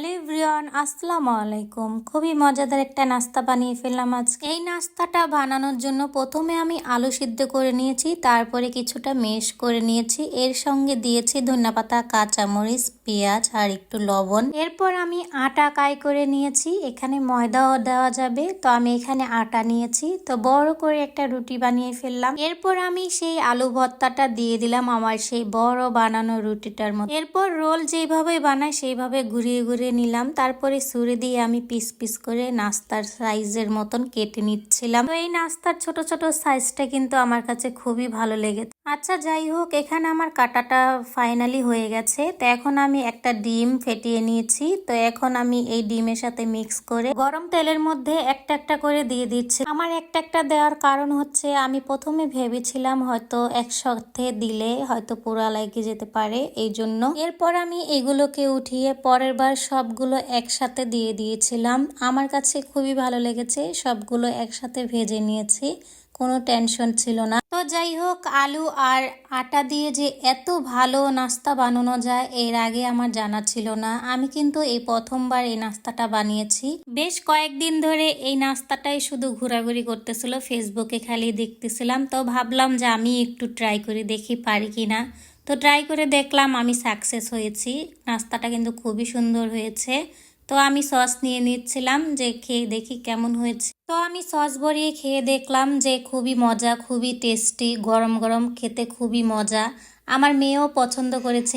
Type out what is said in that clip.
Hello everyone, আসসালামু আলাইকুম। খুবই মজাদার একটা নাস্তা বানিয়ে ফেললাম আজকে। এই নাস্তাটা বানানোর জন্য প্রথমে আমি আলু সিদ্ধ করে নিয়েছি, তারপরে কিছুটা মেশ করে নিয়েছি, এর সঙ্গে দিয়েছি ধনেপাতা, কাঁচামরিচ, পেঁয়াজ আর একটু লবণ। এরপর আমি আটা কাই করে নিয়েছি, এখানে ময়দাও দেওয়া যাবে, তো আমি এখানে আটা নিয়েছি। তো বড় করে একটা রুটি বানিয়ে ফেললাম। এরপর আমি সেই আলু ভর্তাটা দিয়ে দিলাম আমার সেই বড় বানানো রুটিটার মধ্যে। এরপর রোল যেভাবে বানায় সেইভাবে ঘুরিয়ে ঘুরিয়ে নিলাম, তারপরে ছুরি দিয়ে আমি পিস পিস করে নাস্তার সাইজের মতন কেটে নিচ্ছিলাম। তো এই নাস্তার ছোট ছোট সাইজটা কিন্তু আমার কাছে খুবই ভালো লেগেছে। আচ্ছা, যাই হোক, এখানে আমার কাটাটা ফাইনালি হয়ে গেছে। তো এখন আমি একটা ডিম ফেটিয়ে নিয়েছি। তো এখন আমি এই ডিমের সাথে মিক্স করে গরম তেলের মধ্যে একটা একটা করে দিয়ে দিচ্ছি। আমার একটা একটা দেওয়ার কারণ হচ্ছে, আমি প্রথমে ভেবেছিলাম হয়তো একসাথে দিলে হয়তো পোড়া লেগে যেতে পারে, এই জন্য। এরপর আমি এগুলোকে উঠিয়ে পরের বার সবগুলো একসাথে দিয়ে দিয়েছিলাম। আমার কাছে খুবই ভালো লেগেছে, সবগুলো একসাথে ভেজে নিয়েছি, কোনো টেনশন ছিল না। তো যাই হোক, আলু আর আটা দিয়ে যে এত ভালো নাস্তা বানানো যায় এর আগে আমার জানা ছিল না। আমি কিন্তু এই প্রথমবার এই নাস্তাটা বানিয়েছি। বেশ কয়েকদিন ধরে এই নাস্তাটাই শুধু ঘোরাঘুরি করতেছিল, ফেসবুকে খালি দেখতেছিলাম। তো ভাবলাম যে আমি একটু ট্রাই করে দেখি পারি কিনা। তো ট্রাই করে দেখলাম, আমি সাকসেস হয়েছি। নাস্তাটা কিন্তু খুবই সুন্দর হয়েছে। তো আমি সস নিয়ে নিচ্ছিলাম যে খেয়ে দেখি কেমন হয়েছে। তো আমি সস ভরিয়ে খেয়ে দেখলাম যে খুবই মজা, খুবই টেস্টি, গরম গরম খেতে খুবই মজা। আমার মেয়েও পছন্দ করেছে।